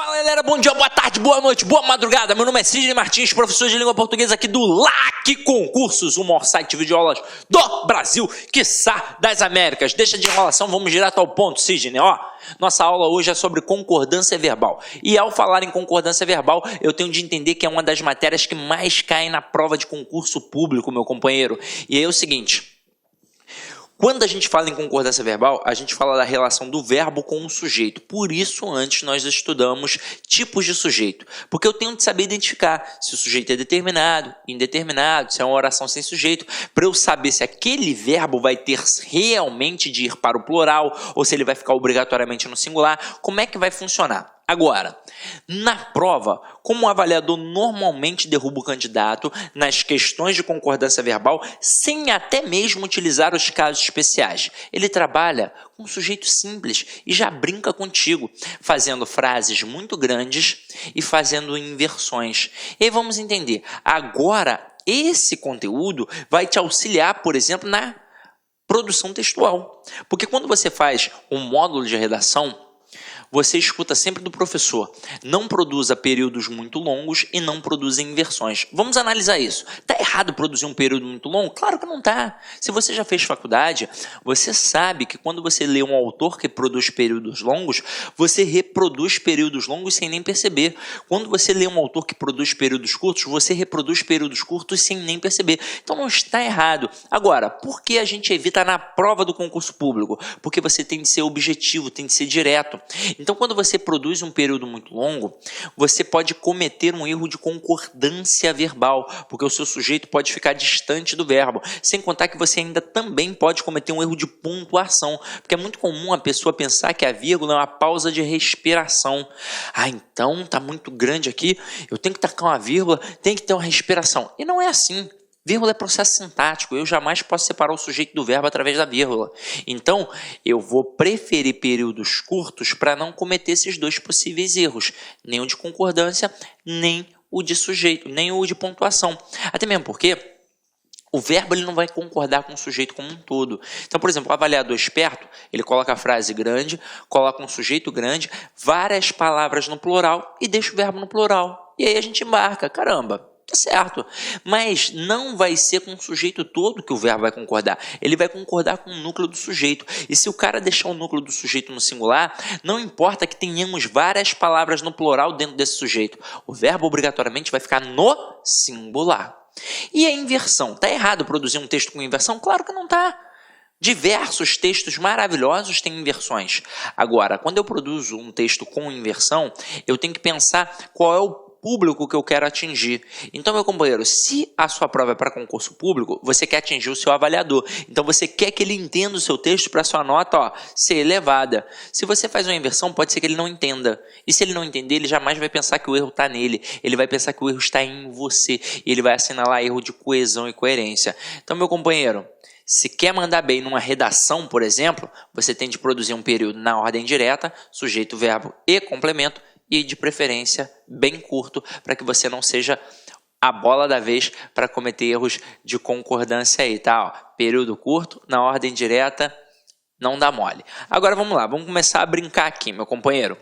Fala galera, bom dia, boa tarde, boa noite, boa madrugada. Meu nome é Sidney Martins, professor de língua portuguesa aqui do LAC Concursos, o maior site de videoaulas do Brasil, quiçá das Américas. Deixa de enrolação, vamos direto ao ponto, Sidney. Nossa aula hoje é sobre concordância verbal. E ao falar em concordância verbal, eu tenho de entender que é uma das matérias que mais caem na prova de concurso público, meu companheiro. E aí é o seguinte: quando a gente fala em concordância verbal, a gente fala da relação do verbo com o sujeito. Por isso, antes nós estudamos tipos de sujeito. Porque eu tenho de saber identificar se o sujeito é determinado, indeterminado, se é uma oração sem sujeito, para eu saber se aquele verbo vai ter realmente de ir para o plural ou se ele vai ficar obrigatoriamente no singular. Como é que vai funcionar? Agora, na prova, como o avaliador normalmente derruba o candidato nas questões de concordância verbal sem até mesmo utilizar os casos especiais, ele trabalha com um sujeito simples e já brinca contigo, fazendo frases muito grandes e fazendo inversões. E aí vamos entender. Agora, esse conteúdo vai te auxiliar, por exemplo, na produção textual. Porque quando você faz um módulo de redação, você escuta sempre do professor: não produza períodos muito longos e não produza inversões. Vamos analisar isso. Está errado produzir um período muito longo? Claro que não está. Se você já fez faculdade, você sabe que quando você lê um autor que produz períodos longos, você reproduz períodos longos sem nem perceber. Quando você lê um autor que produz períodos curtos, você reproduz períodos curtos sem nem perceber. Então não está errado. Agora, por que a gente evita na prova do concurso público? Porque você tem de ser objetivo, tem de ser direto. Então, quando você produz um período muito longo, você pode cometer um erro de concordância verbal, porque o seu sujeito pode ficar distante do verbo, sem contar que você ainda também pode cometer um erro de pontuação, porque é muito comum a pessoa pensar que a vírgula é uma pausa de respiração. Então está muito grande aqui, eu tenho que tacar uma vírgula, tem que ter uma respiração. E não é assim. Vírgula é processo sintático, eu jamais posso separar o sujeito do verbo através da vírgula. Então, eu vou preferir períodos curtos para não cometer esses dois possíveis erros, nem o de concordância, nem o de sujeito, nem o de pontuação. Até mesmo porque o verbo ele não vai concordar com o sujeito como um todo. Então, por exemplo, o avaliador esperto, ele coloca a frase grande, coloca um sujeito grande, várias palavras no plural e deixa o verbo no plural. E aí a gente embarca, caramba. Tá certo, mas não vai ser com o sujeito todo que o verbo vai concordar. Ele vai concordar com o núcleo do sujeito. E se o cara deixar o núcleo do sujeito no singular, não importa que tenhamos várias palavras no plural dentro desse sujeito. O verbo obrigatoriamente vai ficar no singular. E a inversão? Tá errado produzir um texto com inversão? Claro que não tá. Diversos textos maravilhosos têm inversões. Agora, quando eu produzo um texto com inversão, eu tenho que pensar qual é o público que eu quero atingir. Então, meu companheiro, se a sua prova é para concurso público, você quer atingir o seu avaliador. Então, você quer que ele entenda o seu texto para a sua nota ser elevada. Se você faz uma inversão, pode ser que ele não entenda. E se ele não entender, ele jamais vai pensar que o erro está nele. Ele vai pensar que o erro está em você. E ele vai assinalar erro de coesão e coerência. Então, meu companheiro, se quer mandar bem numa redação, por exemplo, você tem de produzir um período na ordem direta, sujeito, verbo e complemento, e de preferência bem curto, para que você não seja a bola da vez para cometer erros de concordância aí, tá? Período curto, na ordem direta, não dá mole. Agora vamos lá, vamos começar a brincar aqui, meu companheiro.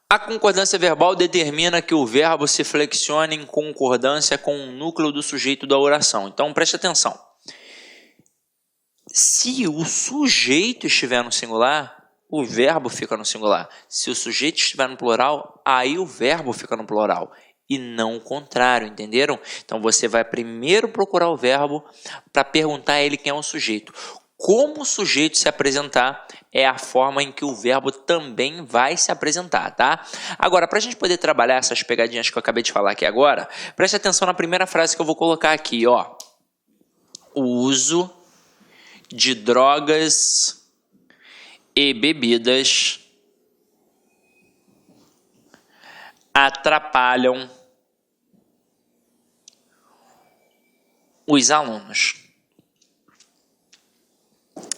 A concordância verbal determina que o verbo se flexione em concordância com o núcleo do sujeito da oração. Então preste atenção. Se o sujeito estiver no singular, o verbo fica no singular. Se o sujeito estiver no plural, aí o verbo fica no plural. E não o contrário, entenderam? Então você vai primeiro procurar o verbo para perguntar a ele quem é o sujeito. Como o sujeito se apresentar é a forma em que o verbo também vai se apresentar, tá? Agora, para a gente poder trabalhar essas pegadinhas que eu acabei de falar aqui agora, preste atenção na primeira frase que eu vou colocar aqui, ó. O uso de drogas e bebidas atrapalham os alunos.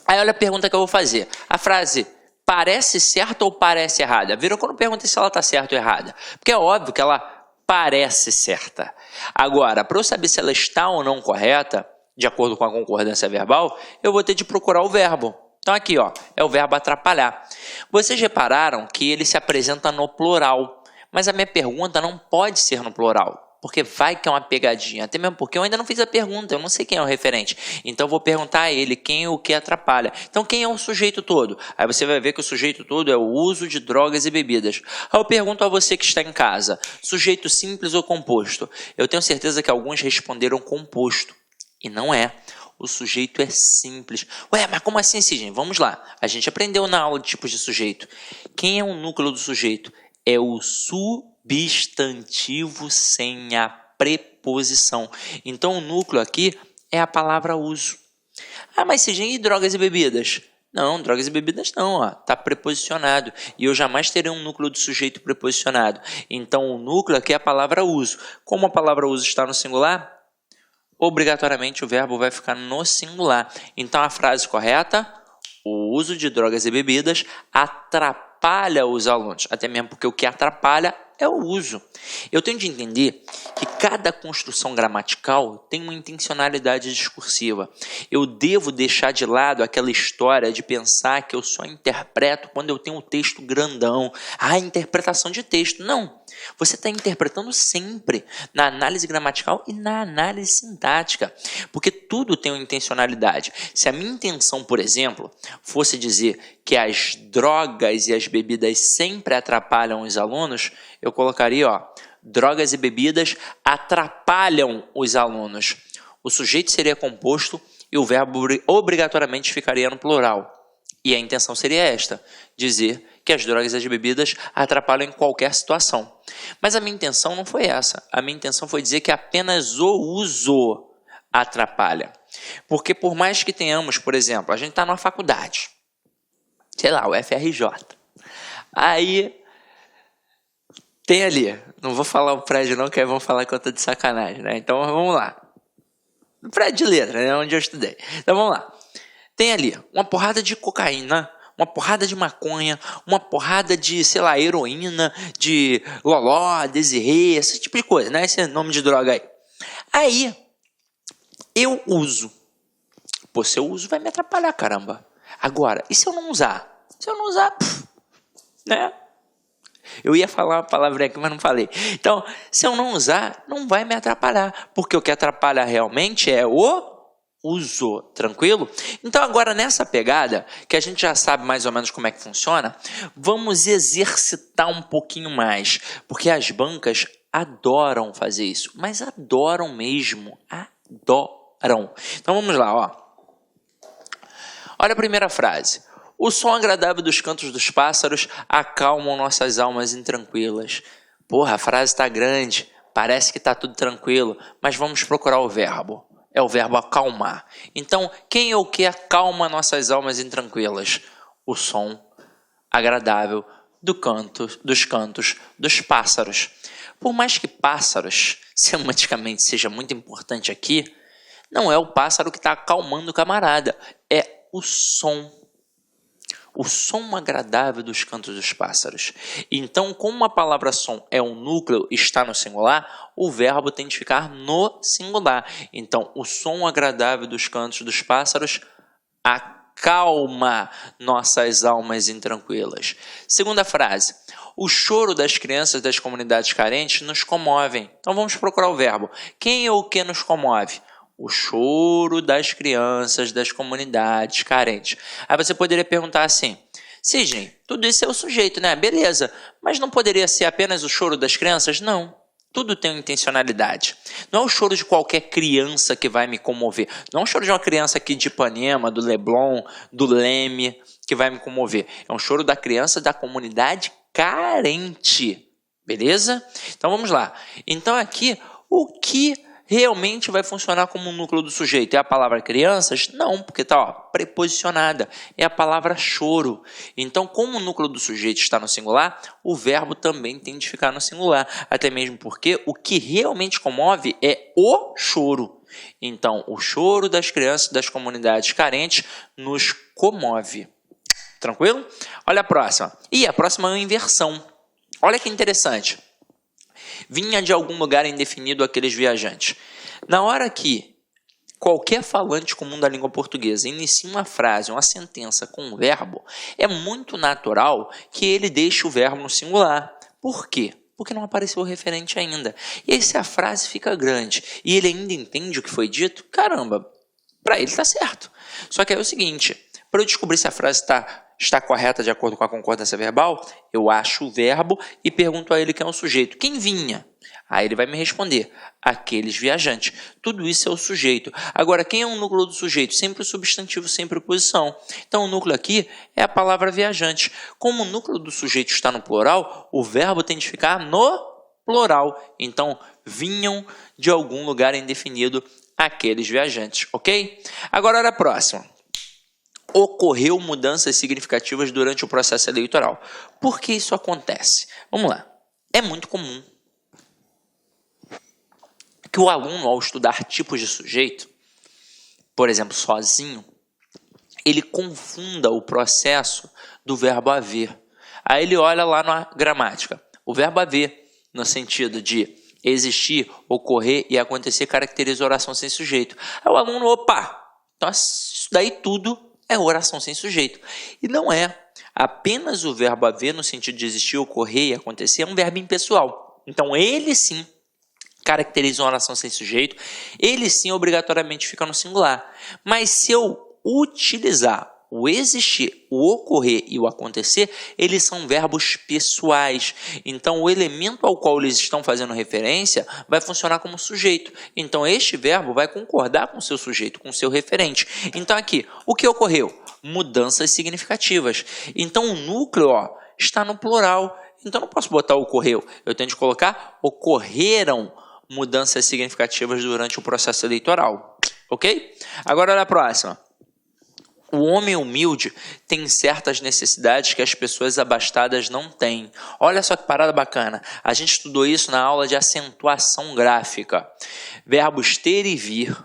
Aí olha a pergunta que eu vou fazer. A frase parece certa ou parece errada? Viram quando eu perguntei se ela está certa ou errada? Porque é óbvio que ela parece certa. Agora, para eu saber se ela está ou não correta, de acordo com a concordância verbal, eu vou ter de procurar o verbo. Então aqui, ó, é o verbo atrapalhar. Vocês repararam que ele se apresenta no plural, mas a minha pergunta não pode ser no plural, porque vai que é uma pegadinha, até mesmo porque eu ainda não fiz a pergunta, eu não sei quem é o referente. Então eu vou perguntar a ele quem ou o que atrapalha. Então quem é o sujeito todo? Aí você vai ver que o sujeito todo é o uso de drogas e bebidas. Aí eu pergunto a você que está em casa, sujeito simples ou composto? Eu tenho certeza que alguns responderam composto, e não é. O sujeito é simples. Ué, mas como assim, Sidney? Vamos lá. A gente aprendeu na aula de tipos de sujeito. Quem é o núcleo do sujeito? É o substantivo sem a preposição. Então, o núcleo aqui é a palavra uso. Ah, mas Sidney, e drogas e bebidas? Não, drogas e bebidas não, ó, tá preposicionado. E eu jamais terei um núcleo do sujeito preposicionado. Então, o núcleo aqui é a palavra uso. Como a palavra uso está no singular, obrigatoriamente o verbo vai ficar no singular. Então a frase correta: o uso de drogas e bebidas atrapalha os alunos. Até mesmo porque o que atrapalha é o uso. Eu tenho de entender que cada construção gramatical tem uma intencionalidade discursiva. Eu devo deixar de lado aquela história de pensar que eu só interpreto quando eu tenho um texto grandão. Ah, interpretação de texto. Não. Você está interpretando sempre na análise gramatical e na análise sintática, porque tudo tem uma intencionalidade. Se a minha intenção, por exemplo, fosse dizer que as drogas e as bebidas sempre atrapalham os alunos, eu colocaria, ó, drogas e bebidas atrapalham os alunos. O sujeito seria composto e o verbo obrigatoriamente ficaria no plural. E a intenção seria esta, dizer que as drogas e as bebidas atrapalham em qualquer situação. Mas a minha intenção não foi essa. A minha intenção foi dizer que apenas o uso atrapalha. Porque por mais que tenhamos, por exemplo, a gente está numa faculdade, sei lá, o FRJ. Aí tem ali, não vou falar o prédio não, que aí vão falar que eu tô de sacanagem, né? Então vamos lá. O prédio de letra, né? Onde eu estudei. Então vamos lá. Tem ali uma porrada de cocaína, uma porrada de maconha, uma porrada de, sei lá, heroína, de loló, desirê, esse tipo de coisa, né? Esse é nome de droga aí. Aí, eu uso. Pô, se eu uso, vai me atrapalhar, caramba. Agora, e se eu não usar? Se eu não usar, né? Eu ia falar uma palavra aqui, mas não falei. Então, se eu não usar, não vai me atrapalhar, porque o que atrapalha realmente é o uso, tranquilo? Então agora nessa pegada, que a gente já sabe mais ou menos como é que funciona, vamos exercitar um pouquinho mais, porque as bancas adoram fazer isso, mas adoram mesmo, adoram. Então vamos lá, ó. Olha a primeira frase. O som agradável dos cantos dos pássaros acalmam nossas almas intranquilas. Porra, a frase está grande, parece que está tudo tranquilo, mas vamos procurar o verbo. É o verbo acalmar. Então, quem ou que acalma nossas almas intranquilas? O som agradável dos cantos dos pássaros. Por mais que pássaros semanticamente seja muito importante aqui, não é o pássaro que está acalmando o camarada, é o som. O som agradável dos cantos dos pássaros. Então, como a palavra som é um núcleo, está no singular, o verbo tem de ficar no singular. Então, o som agradável dos cantos dos pássaros acalma nossas almas intranquilas. Segunda frase. O choro das crianças das comunidades carentes nos comovem. Então, vamos procurar o verbo. Quem ou o que nos comove? O choro das crianças das comunidades carentes. Aí você poderia perguntar assim, Sidney, tudo isso é o sujeito, né? Beleza, mas não poderia ser apenas o choro das crianças? Não, tudo tem uma intencionalidade. Não é o choro de qualquer criança que vai me comover. Não é o choro de uma criança aqui de Ipanema, do Leblon, do Leme, que vai me comover. É um choro da criança da comunidade carente. Beleza? Então vamos lá. Então aqui, o que realmente vai funcionar como um núcleo do sujeito? É a palavra crianças? Não, porque está preposicionada. É a palavra choro. Então, como o núcleo do sujeito está no singular, o verbo também tem de ficar no singular. Até mesmo porque o que realmente comove é o choro. Então, o choro das crianças das comunidades carentes nos comove. Tranquilo? Olha a próxima. E a próxima é uma inversão. Olha que interessante. Vinha de algum lugar indefinido aqueles viajantes. Na hora que qualquer falante comum da língua portuguesa inicia uma frase, uma sentença com um verbo, é muito natural que ele deixe o verbo no singular. Por quê? Porque não apareceu o referente ainda. E aí, se a frase fica grande e ele ainda entende o que foi dito, caramba, para ele está certo. Só que é o seguinte, para eu descobrir se a frase está correta de acordo com a concordância verbal, eu acho o verbo e pergunto a ele quem é o sujeito. Quem vinha? Aí ele vai me responder, aqueles viajantes. Tudo isso é o sujeito. Agora, quem é o núcleo do sujeito? Sempre o substantivo, sem preposição. Então, o núcleo aqui é a palavra viajante. Como o núcleo do sujeito está no plural, o verbo tem de ficar no plural. Então, vinham de algum lugar indefinido aqueles viajantes, ok? Agora, olha a próxima. Ocorreu mudanças significativas durante o processo eleitoral. Por que isso acontece? Vamos lá. É muito comum que o aluno, ao estudar tipos de sujeito, por exemplo, sozinho, ele confunda o processo do verbo haver. Aí ele olha lá na gramática. O verbo haver, no sentido de existir, ocorrer e acontecer, caracteriza oração sem sujeito. Aí o aluno, opa, então isso daí tudo é oração sem sujeito. E não é. Apenas o verbo haver, no sentido de existir, ocorrer e acontecer, é um verbo impessoal. Então ele sim caracteriza uma oração sem sujeito, ele sim obrigatoriamente fica no singular. Mas se eu utilizar o existir, o ocorrer e o acontecer, eles são verbos pessoais. Então, o elemento ao qual eles estão fazendo referência vai funcionar como sujeito. Então, este verbo vai concordar com o seu sujeito, com o seu referente. Então, aqui, o que ocorreu? Mudanças significativas. Então, o núcleo está no plural. Então, não posso botar ocorreu. Eu tenho de colocar ocorreram mudanças significativas durante o processo eleitoral, ok? Agora, olha a próxima. O homem humilde tem certas necessidades que as pessoas abastadas não têm. Olha só que parada bacana. A gente estudou isso na aula de acentuação gráfica. Verbos ter e vir,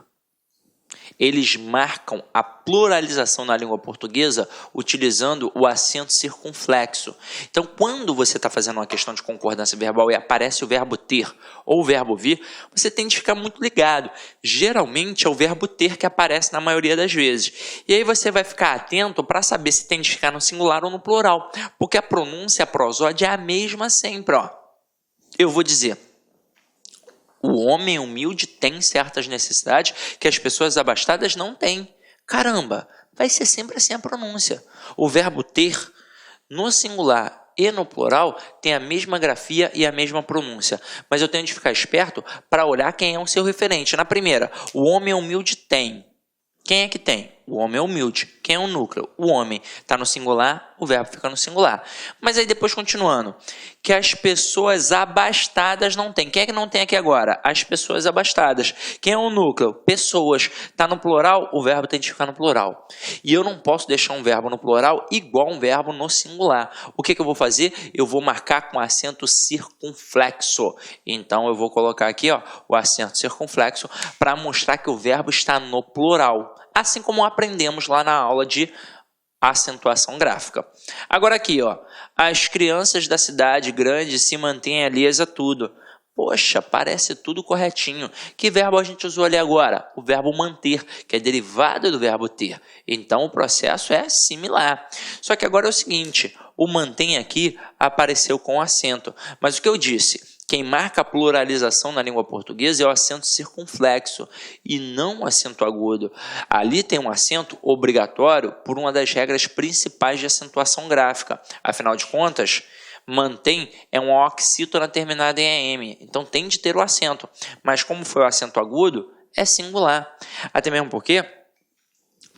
eles marcam a pluralização na língua portuguesa utilizando o acento circunflexo. Então, quando você está fazendo uma questão de concordância verbal e aparece o verbo ter ou o verbo vir, você tem de ficar muito ligado. Geralmente é o verbo ter que aparece na maioria das vezes. E aí você vai ficar atento para saber se tem de ficar no singular ou no plural, porque a pronúncia, a prosódia é a mesma sempre. Eu vou dizer: o homem humilde tem certas necessidades que as pessoas abastadas não têm. Caramba, vai ser sempre assim a pronúncia. O verbo ter, no singular e no plural, tem a mesma grafia e a mesma pronúncia. Mas eu tenho de ficar esperto para olhar quem é o seu referente. Na primeira, o homem humilde tem. Quem é que tem? O homem é humilde. Quem é o núcleo? O homem. Está no singular, o verbo fica no singular. Mas aí depois continuando, que as pessoas abastadas não têm. Quem é que não tem aqui agora? As pessoas abastadas. Quem é o núcleo? Pessoas. Está no plural, o verbo tem de ficar no plural. E eu não posso deixar um verbo no plural igual um verbo no singular. O que eu vou fazer? Eu vou marcar com acento circunflexo. Então eu vou colocar aqui o acento circunflexo para mostrar que o verbo está no plural. Assim como aprendemos lá na aula de acentuação gráfica. Agora aqui, as crianças da cidade grande se mantêm alheias a tudo. Poxa, parece tudo corretinho. Que verbo a gente usou ali agora? O verbo manter, que é derivado do verbo ter. Então, o processo é similar. Só que agora é o seguinte, o mantém aqui apareceu com acento. Mas o que eu disse? Quem marca a pluralização na língua portuguesa é o acento circunflexo e não o acento agudo. Ali tem um acento obrigatório por uma das regras principais de acentuação gráfica. Afinal de contas, mantém é uma oxítona terminada em AM, então tem de ter o acento. Mas como foi o acento agudo, é singular. Até mesmo porque,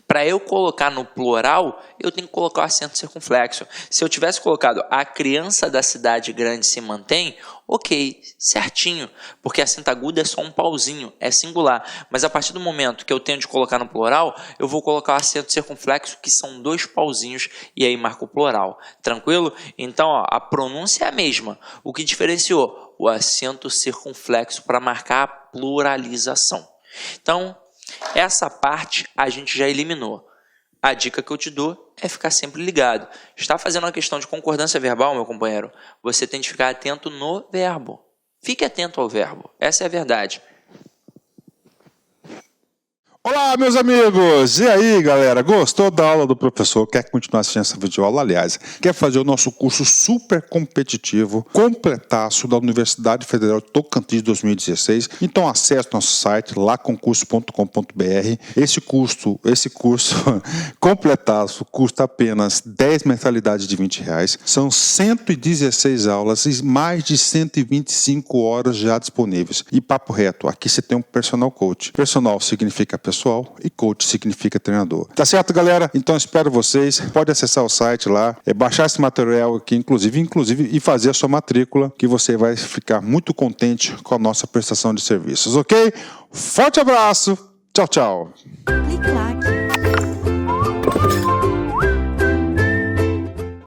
para eu colocar no plural, eu tenho que colocar o acento circunflexo. Se eu tivesse colocado a criança da cidade grande se mantém, ok, certinho, porque acento agudo é só um pauzinho, é singular. Mas a partir do momento que eu tenho de colocar no plural, eu vou colocar o acento circunflexo, que são 2 pauzinhos, e aí marco o plural. Tranquilo? Então, a pronúncia é a mesma. O que diferenciou? O acento circunflexo para marcar a pluralização. Então, essa parte a gente já eliminou. A dica que eu te dou é ficar sempre ligado. Está fazendo uma questão de concordância verbal, meu companheiro? Você tem de ficar atento no verbo. Fique atento ao verbo. Essa é a verdade. Olá, meus amigos! E aí, galera? Gostou da aula do professor? Quer continuar assistindo essa videoaula? Aliás, quer fazer o nosso curso super competitivo, completaço da Universidade Federal de Tocantins 2016? Então acesse nosso site, laconcurso.com.br. Esse curso completaço custa apenas 10 mensalidades de R$20. São 116 aulas e mais de 125 horas já disponíveis. E papo reto, aqui você tem um personal coach. Personal significa pessoal e coach significa treinador. Tá certo, galera? Então espero vocês. Pode acessar o site lá, baixar esse material aqui, inclusive, e fazer a sua matrícula, que você vai ficar muito contente com a nossa prestação de serviços, ok? Forte abraço, tchau, tchau. Clique lá.